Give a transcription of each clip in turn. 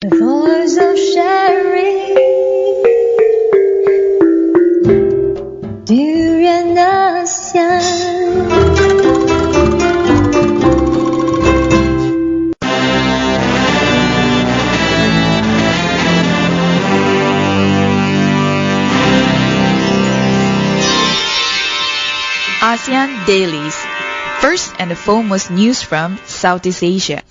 The voice of sharing during ASEAN Dailies. First and foremost news from Southeast Asia.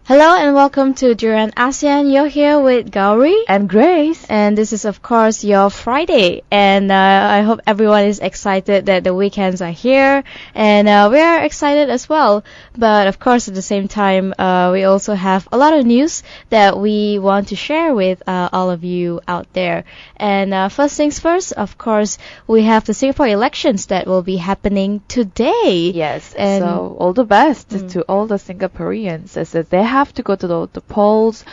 Hello and welcome to Duran ASEAN. You're here with Gowri and Grace. And this is of course your Friday. And I hope everyone is excited that the weekends are here. And we are excited as well. But of course at the same time, we also have a lot of news that we want to share with all of you out there. And first things first, of course, we have the Singapore elections that will be happening today. Yes, and so all the best to all the Singaporeans as they have to go to the polls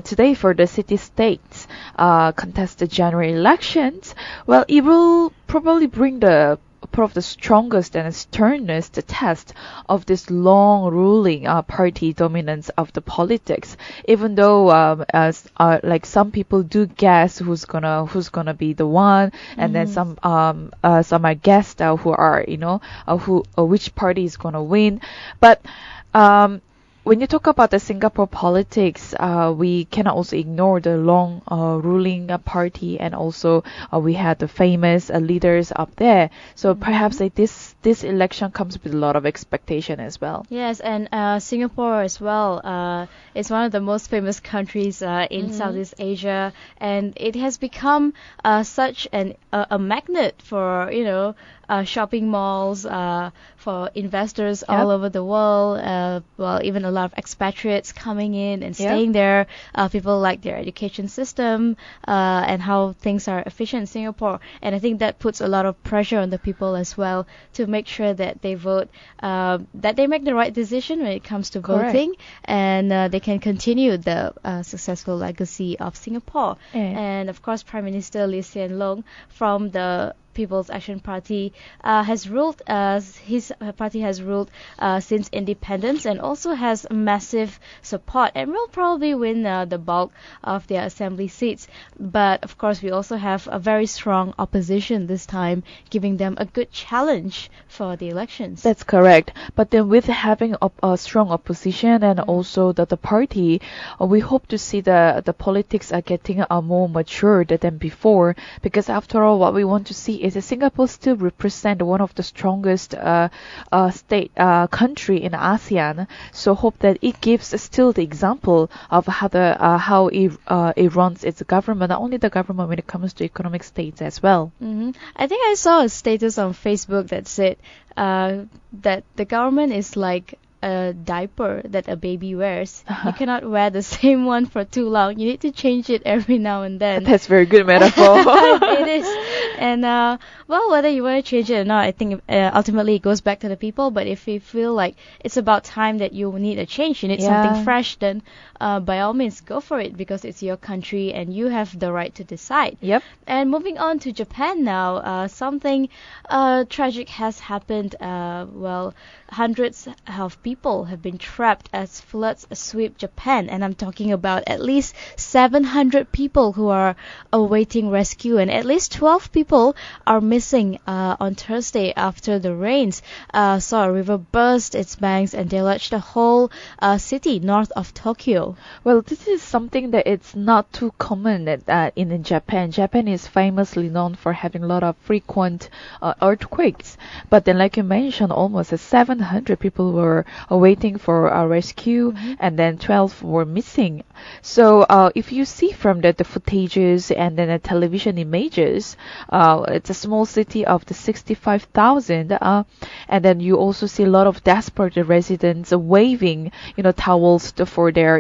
today for the city-states contest the general elections. Well, it will probably bring the strongest and sternest test of this long ruling party dominance of the politics. Even though like some people do guess who's gonna be the one, and then some are guessed who are which party is gonna win, but when you talk about the Singapore politics, we cannot also ignore the long ruling party, and also we had the famous leaders up there. So perhaps this election comes with a lot of expectation as well. Yes, and Singapore as well is one of the most famous countries in Southeast Asia, and it has become such a magnet for shopping malls, for investors all over the world. Well, even a lot of expatriates coming in and staying there. People like their education system and how things are efficient in Singapore. And I think that puts a lot of pressure on the people as well to make sure that they vote, that they make the right decision when it comes to voting, and they can continue the successful legacy of Singapore. And of course, Prime Minister Lee Hsien Loong from the People's Action Party has ruled. His party has ruled since independence, and also has massive support, and will probably win the bulk of their assembly seats. But of course, we also have a very strong opposition this time, giving them a good challenge for the elections. That's correct. But then with having a strong opposition and also the party, we hope to see the politics are getting more matured than before, because after all, what we want to see is that Singapore still represent one of the strongest country in ASEAN. So hope that it gives still the example of how it runs its government, not only the government when it comes to economic states as well. I think I saw a status on Facebook that said that the government is like a diaper that a baby wears. You cannot wear the same one for too long. You need to change it every now and then. That's very good metaphor. It is. And well, whether you want to change it or not, I think ultimately it goes back to the people. But if you feel like it's about time that you need a change, you need something fresh, then by all means go for it, because it's your country and you have the right to decide. Yep. And moving on to Japan now, something tragic has happened. Well, hundreds of people have been trapped as floods sweep Japan, and I'm talking about at least 700 people who are awaiting rescue, and at least 12 people are missing on Thursday after the rains saw a river burst its banks and deluged the whole city north of Tokyo. Well, this is something that it's not too common in Japan. Japan is famously known for having a lot of frequent earthquakes, but then like you mentioned, almost 700 people were waiting for a rescue, and then 12 were missing. So if you see from the footages and then the television images, it's a small city of the 65,000, and then you also see a lot of desperate residents waving towels for their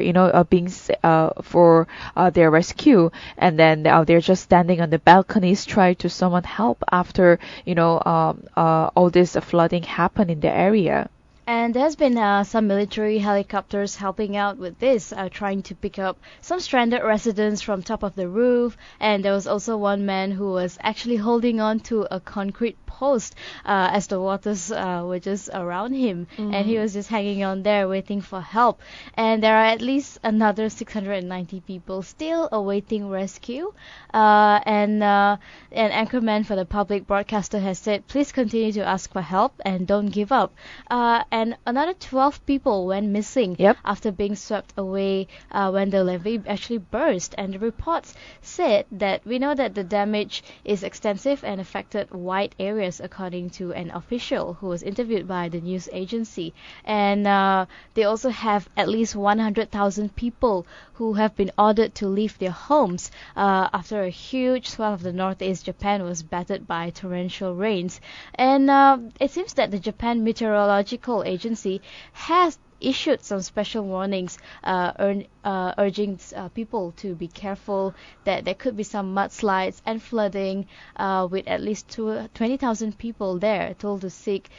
for their rescue, and then they're just standing on the balconies trying to summon help after all this flooding happened in the area. And there's been some military helicopters helping out with this, trying to pick up some stranded residents from top of the roof. And there was also one man who was actually holding on to a concrete post as the waters were just around him. And he was just hanging on there waiting for help. And there are at least another 690 people still awaiting rescue. And an anchorman for the public broadcaster has said, please continue to ask for help and don't give up. And another 12 people went missing after being swept away when the levee actually burst. And the reports said that we know that the damage is extensive and affected wide areas, according to an official who was interviewed by the news agency. And they also have at least 100,000 people who have been ordered to leave their homes after a huge swell of the northeast Japan was battered by torrential rains. And it seems that the Japan Meteorological Agency has issued some special warnings urging people to be careful, that there could be some mudslides and flooding, with at least 20,000 people there told to seek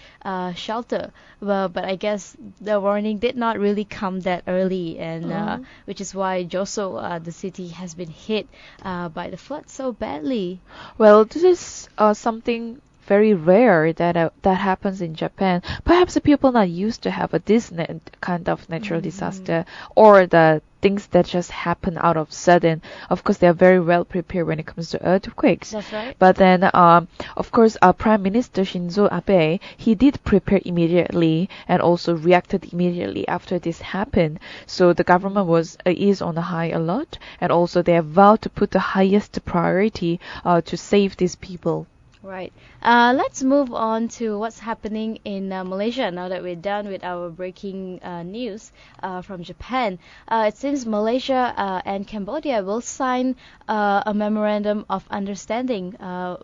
shelter. But I guess the warning did not really come that early, and which is why Joso, the city, has been hit by the flood so badly. Well, this is something very rare that happens in Japan. Perhaps the people not used to have this kind of natural disaster, or the things that just happen out of sudden. Of course, they are very well prepared when it comes to earthquakes. That's right. But then, of course, our Prime Minister Shinzo Abe, he did prepare immediately and also reacted immediately after this happened. So the government is on a high alert, and also they have vowed to put the highest priority to save these people. Right. Let's move on to what's happening in Malaysia now that we're done with our breaking news from Japan. It seems Malaysia and Cambodia will sign a memorandum of understanding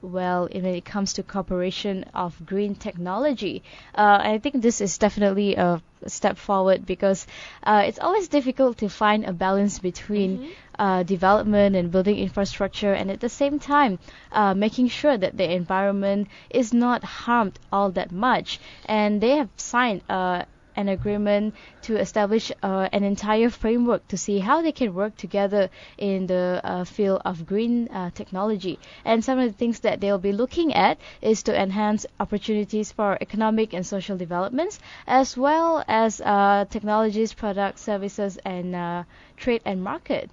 when it comes to cooperation of green technology. I think this is definitely a step forward, because it's always difficult to find a balance between development and building infrastructure, and at the same time making sure that the environment is not harmed all that much. And they have signed an agreement to establish an entire framework to see how they can work together in the field of green technology. And some of the things that they'll be looking at is to enhance opportunities for economic and social developments, as well as technologies, products, services, and trade and market.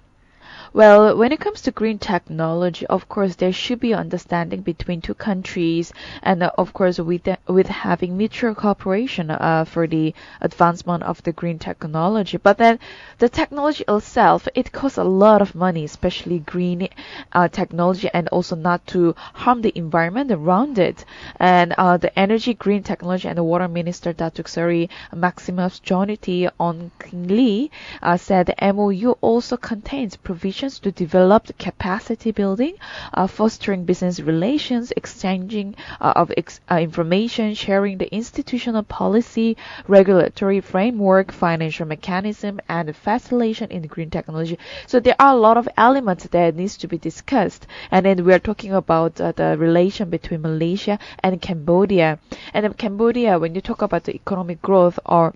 Well, when it comes to green technology, of course, there should be understanding between two countries, and of course, with having mutual cooperation for the advancement of the green technology. But then, the technology itself, it costs a lot of money, especially green technology, and also not to harm the environment around it. And the Energy, Green Technology, and the Water Minister Datuk Seri Maximus Jonity on Lee said the MOU also contains provisions to develop the capacity building, fostering business relations, exchanging of information, sharing the institutional policy, regulatory framework, financial mechanism, and facilitation in green technology. So there are a lot of elements that needs to be discussed. And then we are talking about the relation between Malaysia and Cambodia. And in Cambodia, when you talk about the economic growth, or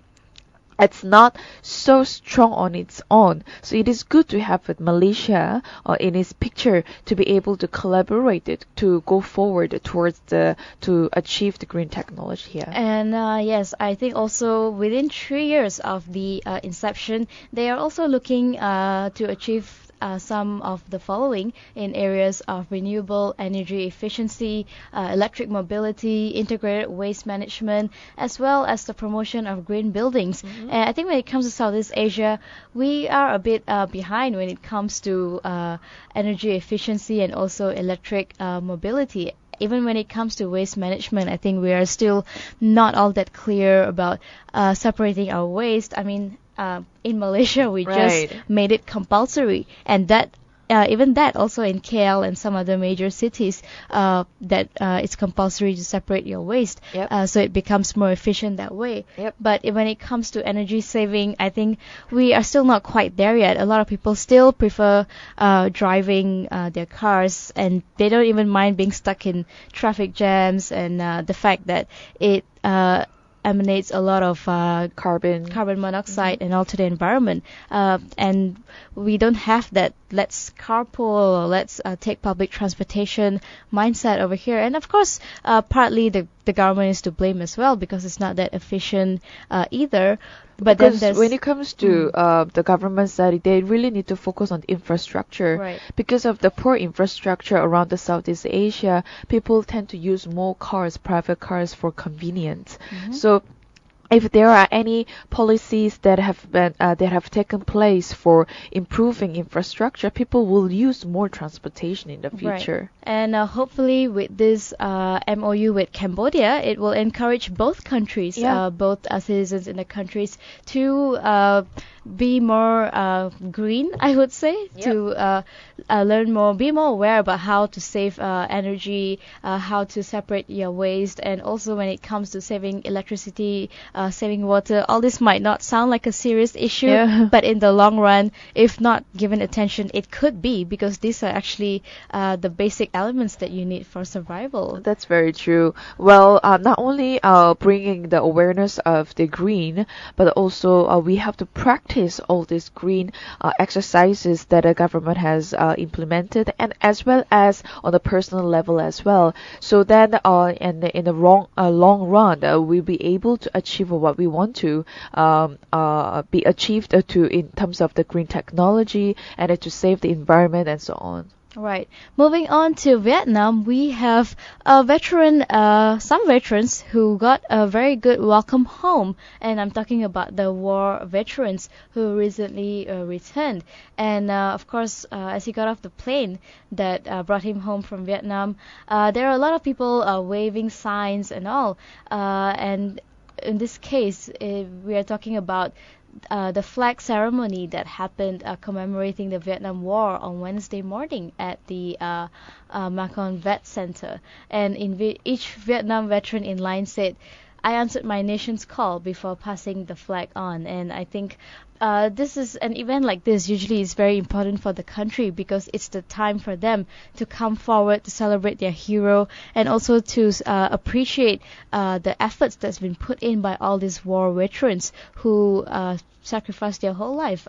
it's not so strong on its own. So it is good to have with Malaysia in its picture to be able to collaborate it to go forward towards to achieve the green technology here. And yes, I think also within 3 years of the inception, they are also looking to achieve some of the following in areas of renewable energy efficiency, electric mobility, integrated waste management, as well as the promotion of green buildings. And I think when it comes to Southeast Asia, we are a bit behind when it comes to energy efficiency and also electric mobility. Even when it comes to waste management, I think we are still not all that clear about separating our waste. I mean, in Malaysia, we just made it compulsory, and that even that also in KL and some other major cities, that it's compulsory to separate your waste, so it becomes more efficient that way. But when it comes to energy saving, I think we are still not quite there yet. A lot of people still prefer driving their cars, and they don't even mind being stuck in traffic jams, and the fact that it emanates a lot of Carbon. carbon monoxide and all to the environment. And we don't have that let's carpool or let's take public transportation mindset over here. And of course, partly the government is to blame as well because it's not that efficient either. But Because then there's when it comes to the government side, they really need to focus on infrastructure. Right. Because of the poor infrastructure around the Southeast Asia, people tend to use more cars, private cars, for convenience. So if there are any policies that have taken place for improving infrastructure, people will use more transportation in the future. Right. And hopefully with this MOU with Cambodia, it will encourage both countries, both citizens in the countries to be more green, I would say, to learn more, be more aware about how to save energy, how to separate your waste, and also when it comes to saving electricity, saving water. All this might not sound like a serious issue, but in the long run, if not given attention, it could be, because these are actually the basic elements that you need for survival. That's very true. Well, not only bringing the awareness of the green, but also we have to practice all these green exercises that the government has implemented, and as well as on a personal level as well. So then, in the long run, we'll be able to achieve what we want to be achieved in terms of the green technology and to save the environment and so on. Right. Moving on to Vietnam, we have some veterans who got a very good welcome home, and I'm talking about the war veterans who recently returned. And of course, as he got off the plane that brought him home from Vietnam, there are a lot of people waving signs and all. And in this case, we are talking about the flag ceremony that happened commemorating the Vietnam War on Wednesday morning at the Macon Vet Center. And each Vietnam veteran in line said, "I answered my nation's call before passing the flag on." And I think this is an event like this usually is very important for the country because it's the time for them to come forward to celebrate their hero and also to appreciate the efforts that's been put in by all these war veterans who sacrificed their whole life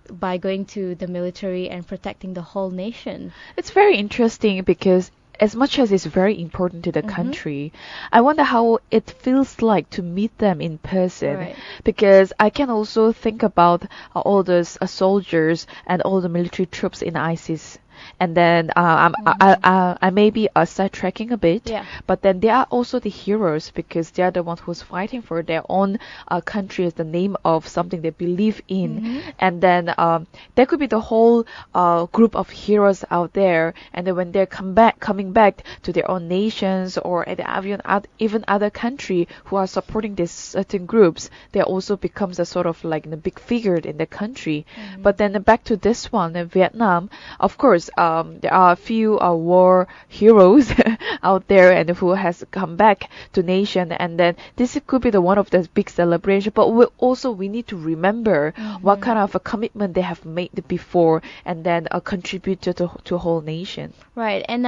by going to the military and protecting the whole nation. It's very interesting because as much as it's very important to the country, I wonder how it feels like to meet them in person. Right. Because I can also think about all those soldiers and all the military troops in ISIS. And then I may be sidetracking a bit, but then they are also the heroes because they are the ones who's fighting for their own country as the name of something they believe in. And then there could be the whole group of heroes out there, and then when they're coming back to their own nations or even other country who are supporting these certain groups, they also becomes a sort of like a big figure in the country. But then back to this one, Vietnam, of course. There are a few war heroes out there and who has come back to nation, and then this could be the one of the big celebration. But we need to remember what kind of a commitment they have made before, and then contribute to a whole nation. Right, and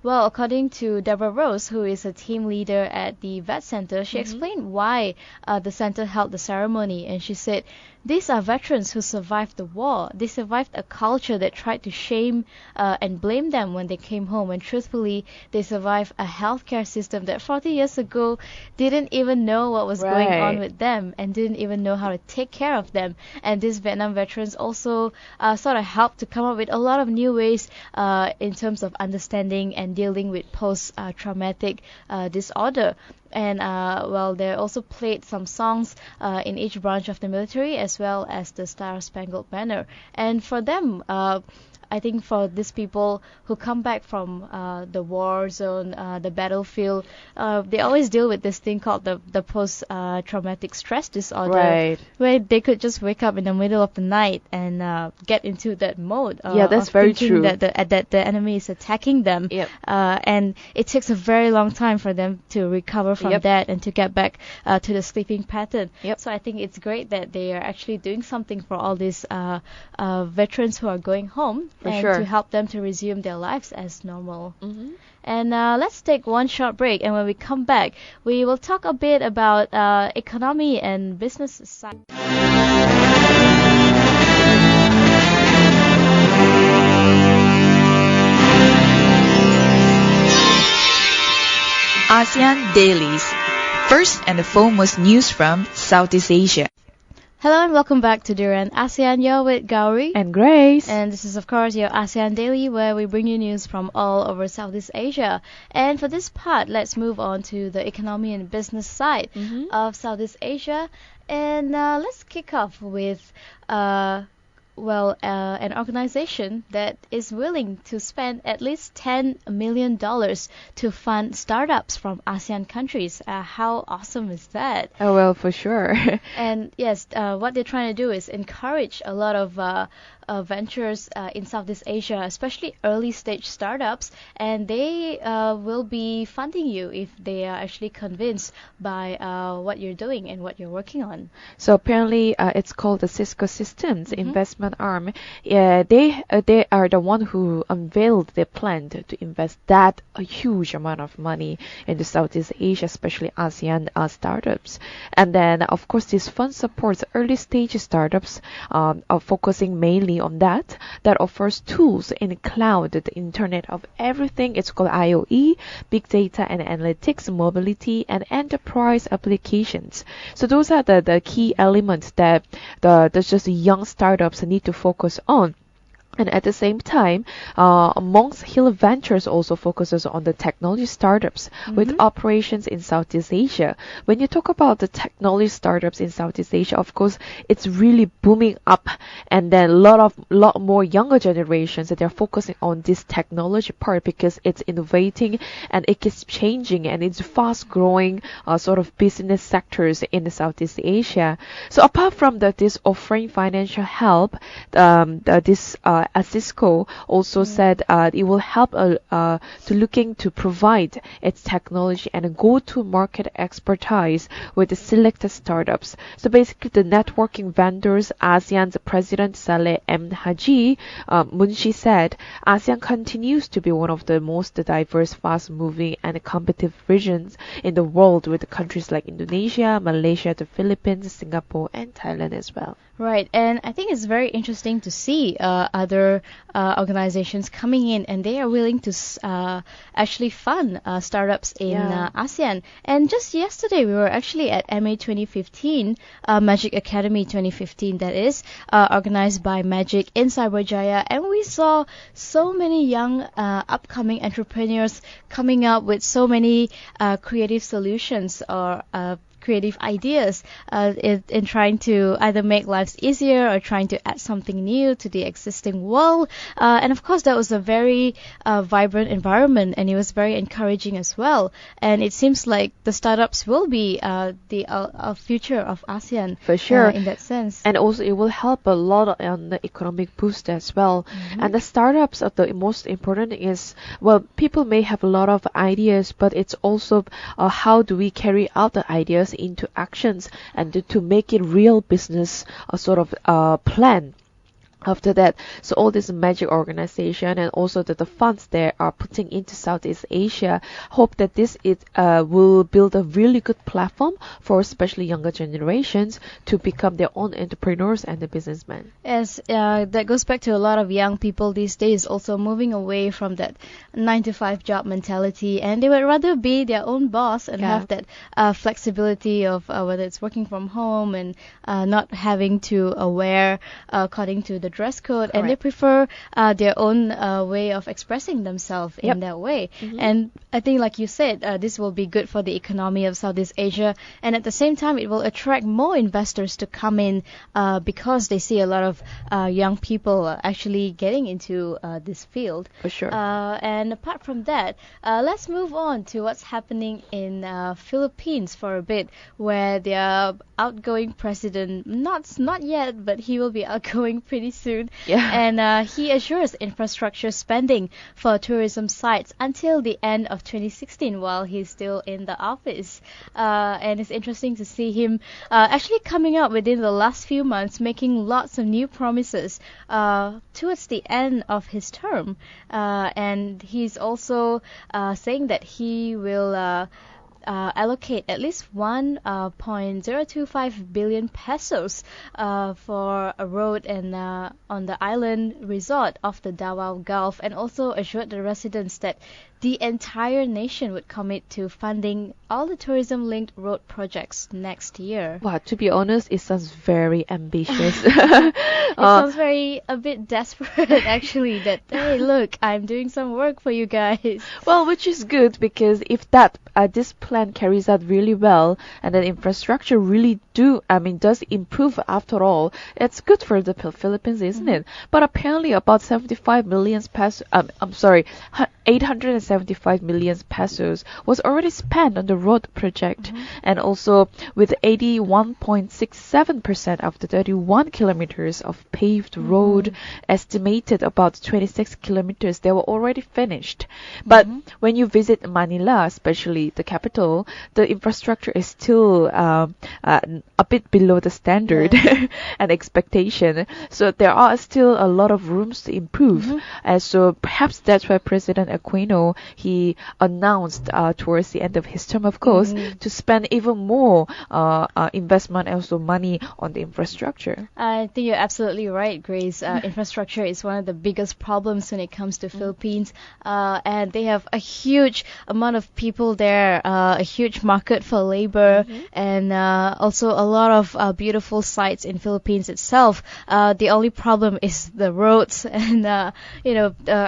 well, according to Deborah Rose, who is a team leader at the Vet Center, she explained why the center held the ceremony, and she said, "These are veterans who survived the war. They survived a culture that tried to shame and blame them when they came home. And truthfully, they survived a healthcare system that 40 years ago didn't even know what was going on with them and didn't even know how to take care of them. And these Vietnam veterans also sort of helped to come up with a lot of new ways in terms of understanding and dealing with post-traumatic disorder." And well, they also played some songs in each branch of the military as well as the Star-Spangled Banner. And for them, I think for these people who come back from the war zone, the battlefield, they always deal with this thing called the post-traumatic stress disorder, where they could just wake up in the middle of the night and get into that mode. That's very true. That the enemy is attacking them, and it takes a very long time for them to recover from that and to get back to the sleeping pattern. So I think it's great that they are actually doing something for all these veterans who are going home. and sure. to help them to resume their lives as normal. Mm-hmm. And let's take one short break, and when we come back, we will talk a bit about economy and business side. ASEAN Dailies. First and foremost news from Southeast Asia. Hello and welcome back to Duran ASEAN. You're with Gowri. And Grace. And this is, of course, your ASEAN Daily, where we bring you news from all over Southeast Asia. And for this part, let's move on to the economy and business side of Southeast Asia. And let's kick off with an organization that is willing to spend at least $10 million to fund startups from ASEAN countries. How awesome is that? Oh, well, for sure. And yes, what they're trying to do is encourage a lot of ventures in Southeast Asia, especially early stage startups, and they will be funding you if they are actually convinced by what you're doing and what you're working on. So apparently, it's called the Cisco Systems investment arm. Yeah, they are the one who unveiled their plan to invest that a huge amount of money into Southeast Asia, especially ASEAN startups. And then, of course, this fund supports early stage startups, focusing mainly on that offers tools in cloud, the Internet of Everything. It's called IoE, big data and analytics, mobility, and enterprise applications. So those are the key elements that the just young startups need to focus on. And at the same time, amongst Hill Ventures also focuses on the technology startups with operations in Southeast Asia. When you talk about the technology startups in Southeast Asia, of course, it's really booming up, and then a lot more younger generations that they're focusing on this technology part because it's innovating and it keeps changing and it's fast growing sort of business sectors in the Southeast Asia. So apart from this offering financial help, Cisco also said it will help to looking to provide its technology and go-to-market expertise with the selected startups. So basically, the networking vendors, ASEAN's President Saleh M. Haji Munshi said, ASEAN continues to be one of the most diverse, fast-moving, and competitive regions in the world, with countries like Indonesia, Malaysia, the Philippines, Singapore, and Thailand as well. Right, and I think it's very interesting to see other organizations coming in, and they are willing to actually fund startups in ASEAN. And just yesterday, we were actually at MA 2015, Magic Academy 2015, that is, organized by Magic in Cyberjaya, and we saw so many young upcoming entrepreneurs coming up with so many creative solutions or creative ideas in trying to either make lives easier or trying to add something new to the existing world. And of course, that was a very vibrant environment, and it was very encouraging as well. And it seems like the startups will be the future of ASEAN. For sure. In that sense. And also, it will help a lot on the economic boost as well. And the startups are the most important is, well, people may have a lot of ideas, but it's also how do we carry out the ideas into actions and to make it real business sort of plan. After that, so all this Magic organization and also the funds they are putting into Southeast Asia hope that this will build a really good platform for especially younger generations to become their own entrepreneurs and the businessmen. Yes, that goes back to a lot of young people these days also moving away from that 9-to-5 job mentality, and they would rather be their own boss and have that flexibility of whether it's working from home and not having to wear according to the dress code. Correct. And they prefer their own way of expressing themselves in that way. And I think, like you said, this will be good for the economy of Southeast Asia, and at the same time it will attract more investors to come in because they see a lot of young people actually getting into this field. For sure. And apart from that, let's move on to what's happening in Philippines for a bit, where their outgoing president, not yet, but he will be outgoing pretty soon. Yeah. And he assures infrastructure spending for tourism sites until the end of 2016 while he's still in the office. And it's interesting to see him actually coming out within the last few months, making lots of new promises towards the end of his term. And he's also saying that he will allocate at least 1.025 billion pesos for a road and on the island resort of the Davao Gulf, and also assured the residents that the entire nation would commit to funding all the tourism-linked road projects next year. Wow, to be honest, it sounds very ambitious. It sounds a bit desperate, actually, that, hey, look, I'm doing some work for you guys. Well, which is good, because if this plan carries out really well, and the infrastructure really does improve after all, it's good for the Philippines, isn't it? But apparently about 75 million pesos, 875 million pesos was already spent on the road project, and also with 81.67% of the 31 kilometers of paved road, estimated about 26 kilometers, they were already finished. But when you visit Manila, especially the capital, the infrastructure is still a bit below the standard and expectation. So there are still a lot of rooms to improve. And so perhaps that's why President Aquino, he announced towards the end of his term, of course, to spend even more investment and also money on the infrastructure. I think you're absolutely right, Grace. Infrastructure is one of the biggest problems when it comes to Philippines, and they have a huge amount of people there, a huge market for labor, and also a lot of beautiful sites in Philippines itself. The only problem is the roads, and I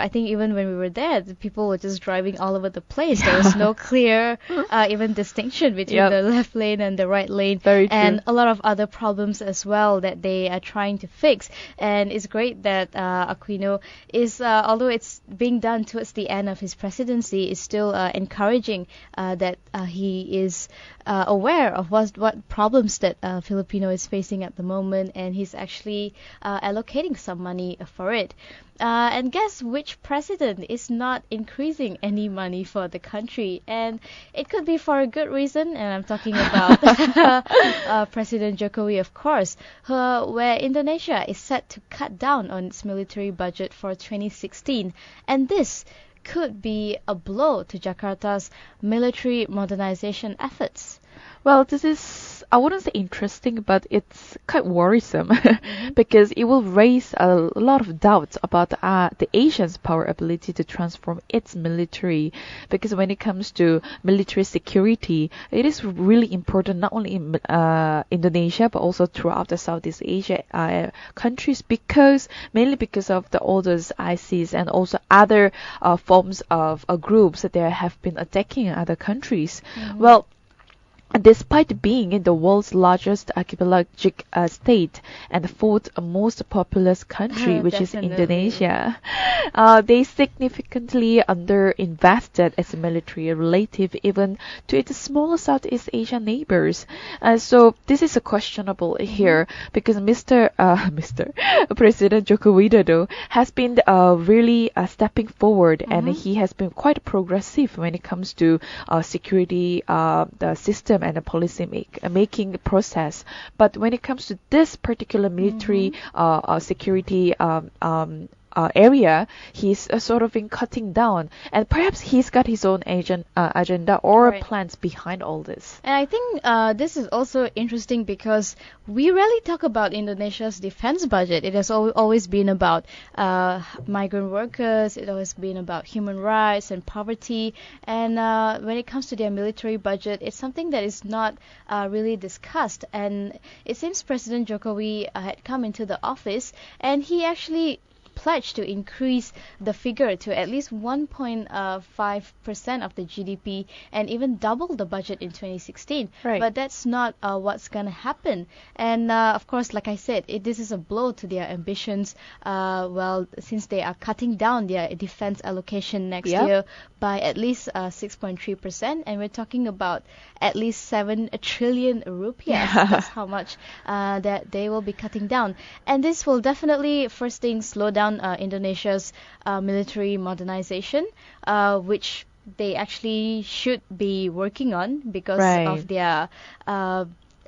think even when we were there, the people were just driving all over the place. There was no clear even distinction between the left lane and the right lane. Very true. And a lot of other problems as well that they are trying to fix. And it's great that Aquino is, although it's being done towards the end of his presidency, is still encouraging that he is aware of what problems that Filipino is facing at the moment, and he's actually allocating some money for it. And guess which president is not increasing any money for the country? And it could be for a good reason, and I'm talking about President Jokowi, of course, where Indonesia is set to cut down on its military budget for 2016. And this could be a blow to Jakarta's military modernization efforts. Well, this is, I wouldn't say interesting, but it's quite worrisome because it will raise a lot of doubts about the Asian's power ability to transform its military. Because when it comes to military security, it is really important not only in Indonesia but also throughout the Southeast Asia countries, mainly because of all those ISIS and also other forms of groups that they have been attacking other countries. Well, despite being in the world's largest archipelagic state and the fourth most populous country, which is Indonesia, they significantly underinvested as a military relative even to its smaller Southeast Asian neighbors. So this is a questionable here, because President Joko Widodo has been really stepping forward, and he has been quite progressive when it comes to security, the system and the policy making process. But when it comes to this particular military security area, he's sort of been cutting down, and perhaps he's got his own agenda or plans behind all this. And I think this is also interesting because we rarely talk about Indonesia's defense budget. It has always been about migrant workers. It's always been about human rights and poverty. And when it comes to their military budget, it's something that is not really discussed. And it seems President Jokowi had come into the office, and he actually pledged to increase the figure to at least 1.5% of the GDP and even double the budget in 2016. Right. But that's not what's going to happen. And of course, like I said, this is a blow to their ambitions. Since they are cutting down their defense allocation next year by at least 6.3%, and we're talking about at least 7 trillion rupiahs. That's how much that they will be cutting down. And this will definitely, first thing, slow down Indonesia's military modernization, which they actually should be working on because of their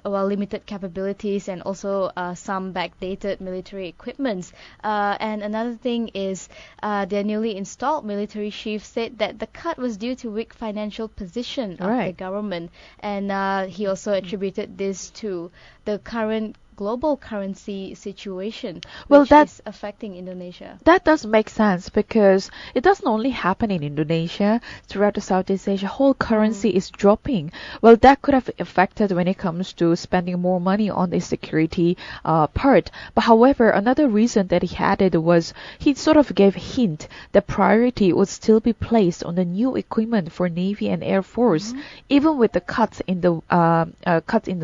limited capabilities and also some backdated military equipments. And another thing is their newly installed military chief said that the cut was due to weak financial position of the government. And he also attributed this to the current global currency situation, which is affecting Indonesia. That does make sense because it doesn't only happen in Indonesia. Throughout the Southeast Asia, whole currency is dropping. Well, that could have affected when it comes to spending more money on the security part. But however, another reason that he added was he sort of gave a hint that priority would still be placed on the new equipment for Navy and Air Force, even with the cuts in the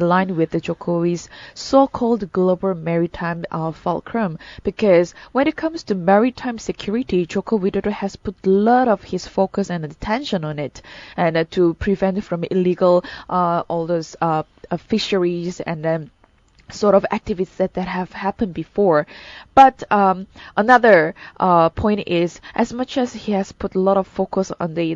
line with the Jokowi's so-called global maritime fulcrum. Because when it comes to maritime security, Joko Widodo has put a lot of his focus and attention on it, and to prevent from illegal all those fisheries and then sort of activities that have happened before. But another point is, as much as he has put a lot of focus on the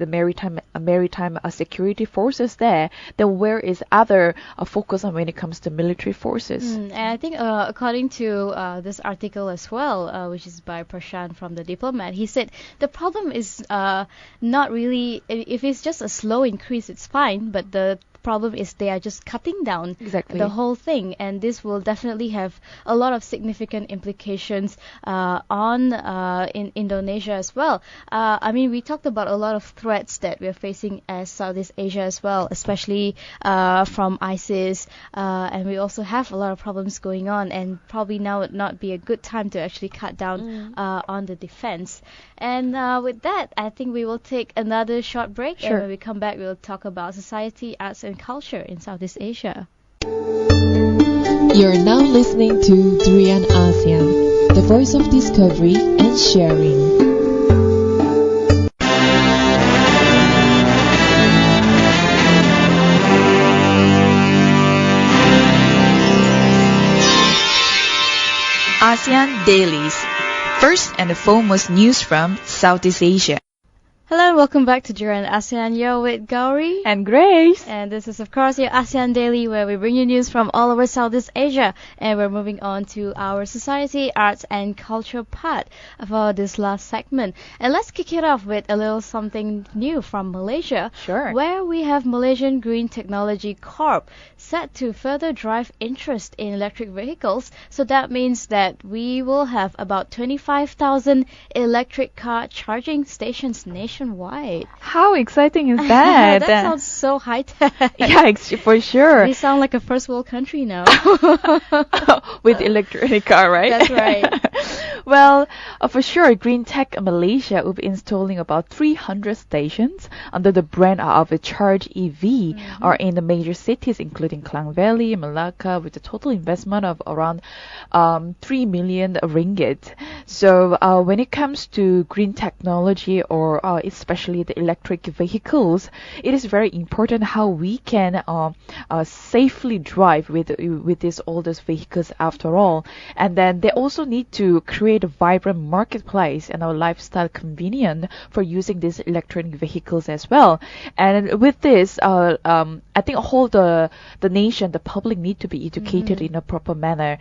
maritime security forces there, then where is other focus on when it comes to military forces? And I think according to this article as well, which is by Prashant from The Diplomat, he said the problem is not really, if it's just a slow increase, it's fine, but the problem is they are just cutting down the whole thing, and this will definitely have a lot of significant implications in Indonesia as well. I mean, we talked about a lot of threats that we're facing as Southeast Asia as well, especially from ISIS, and we also have a lot of problems going on, and probably now would not be a good time to actually cut down on the defense. And with that, I think we will take another short break, and when we come back, we'll talk about society, arts and culture in Southeast Asia. You're now listening to Durian ASEAN, the voice of discovery and sharing. ASEAN Dailies. First and the foremost news from Southeast Asia. Hello and welcome back to Durian ASEAN. You're with Gowri and Grace. And this is, of course, your ASEAN Daily, where we bring you news from all over Southeast Asia. And we're moving on to our society, arts and culture part for this last segment. And let's kick it off with a little something new from Malaysia. Sure. Where we have Malaysian Green Technology Corp set to further drive interest in electric vehicles. So that means that we will have about 25,000 electric car charging stations nationwide. How exciting is that? That sounds so high-tech. Yeah, for sure. We sound like a first world country now. With electric car, right? That's right. Well, for sure, GreenTech Malaysia will be installing about 300 stations under the brand of a Charge EV or in the major cities including Klang Valley, Malacca, with a total investment of around 3 million ringgit. So when it comes to green technology or especially the electric vehicles, it is very important how we can safely drive with all these vehicles after all. And then they also need to create a vibrant marketplace and a lifestyle convenient for using these electronic vehicles as well. And with this, I think all the nation, the public need to be educated in a proper manner,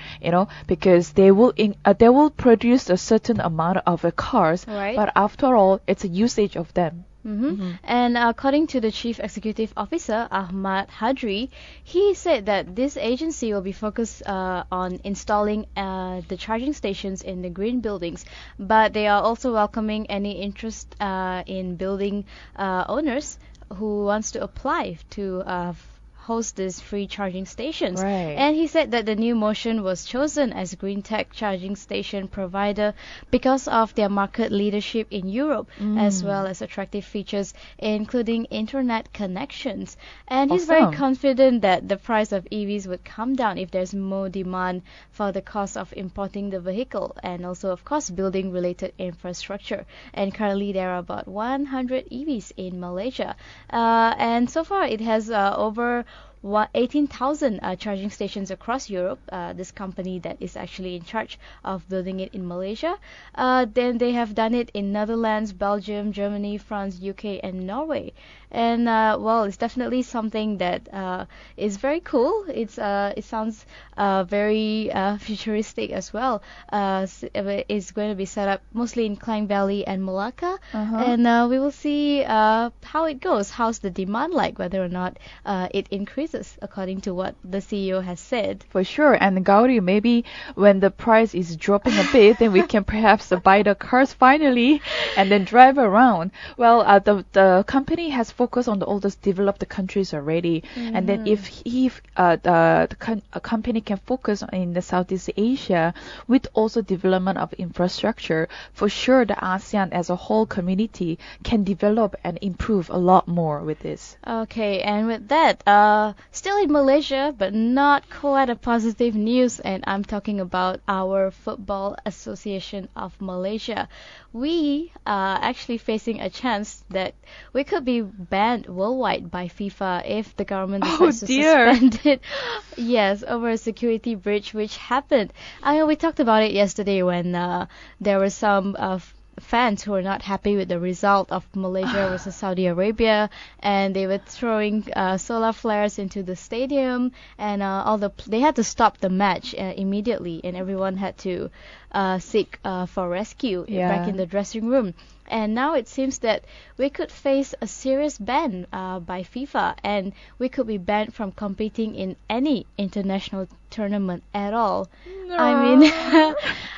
because they will produce a certain amount of cars, but after all, it's a usage of them. And according to the Chief Executive Officer, Ahmad Hadri, he said that this agency will be focused on installing the charging stations in the green buildings, but they are also welcoming any interest in building owners who wants to apply to host these free charging stations. Right. And he said that the new motion was chosen as GreenTech charging station provider because of their market leadership in Europe, as well as attractive features including internet connections. And he's very Awesome. confident that the price of EVs would come down if there's more demand for the cost of importing the vehicle, and also of course building related infrastructure. And currently there are about 100 EVs in Malaysia, and so far it has over 18,000 charging stations across Europe. This company that is actually in charge of building it in Malaysia. Then they have done it in Netherlands, Belgium, Germany, France, UK, and Norway. And well, it's definitely something that is very cool. It sounds very futuristic as well. It's going to be set up mostly in Klang Valley and Malacca, and we will see how it goes. How's the demand like? Whether or not it increases, according to what the CEO has said. For sure. And Gowri, maybe when the price is dropping a bit, then we can perhaps buy the cars finally and then drive around. Well, the company has focused on all those developed countries already. And then if a company can focus in the Southeast Asia with also development of infrastructure, for sure the ASEAN as a whole community can develop and improve a lot more with this. Okay, and with that, still in Malaysia, but not quite a positive news, and I'm talking about our Football Association of Malaysia. We are actually facing a chance that we could be banned worldwide by FIFA if the government decides to suspend it. Yes, over a security breach which happened. I know we talked about it yesterday when there were some fans who were not happy with the result of Malaysia versus Saudi Arabia, and they were throwing solar flares into the stadium, and they had to stop the match immediately, and everyone had to seek for rescue back in the dressing room. And now it seems that we could face a serious ban by FIFA, and we could be banned from competing in any international tournament at all. No. I mean,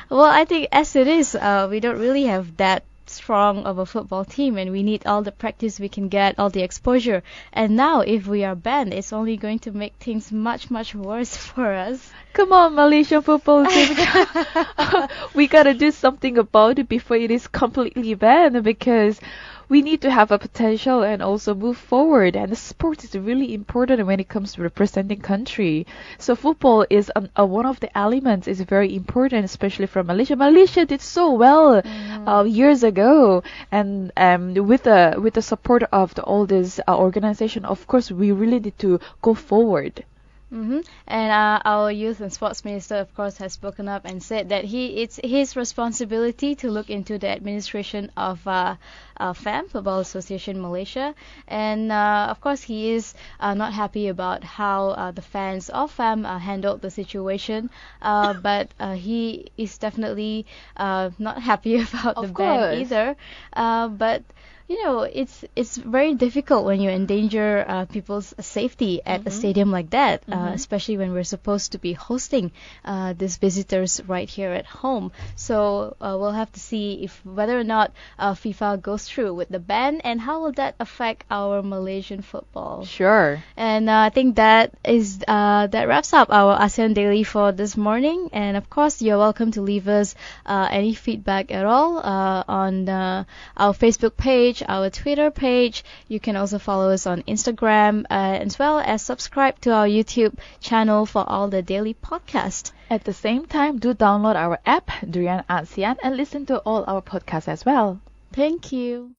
well, I think as it is, we don't really have that strong of a football team, and we need all the practice we can get, all the exposure. And now if we are banned, it's only going to make things much, much worse for us. Come on, Malaysian football team. We gotta do something about it before it is completely banned, because we need to have a potential and also move forward. And the sport is really important when it comes to representing country. So football is one of the elements is very important, especially for Malaysia. Malaysia did so well years ago, and with the support of all this organization, of course, we really need to go forward. And our youth and sports minister, of course, has spoken up and said that it's his responsibility to look into the administration of FAM, Football Association Malaysia, and of course he is not happy about how the fans of FAM handled the situation, but he is definitely not happy about the ban either. But you know, it's very difficult when you endanger people's safety at a stadium like that, especially when we're supposed to be hosting these visitors right here at home. So we'll have to see whether or not FIFA goes through with the ban, and how will that affect our Malaysian football. Sure. And I think that wraps up our ASEAN Daily for this morning. And of course, you're welcome to leave us any feedback at all on our Facebook page, our Twitter page. You can also follow us on Instagram, as well as subscribe to our YouTube channel for all the daily podcasts. At the same time, do download our app, Durian ASEAN, and listen to all our podcasts as well. Thank you.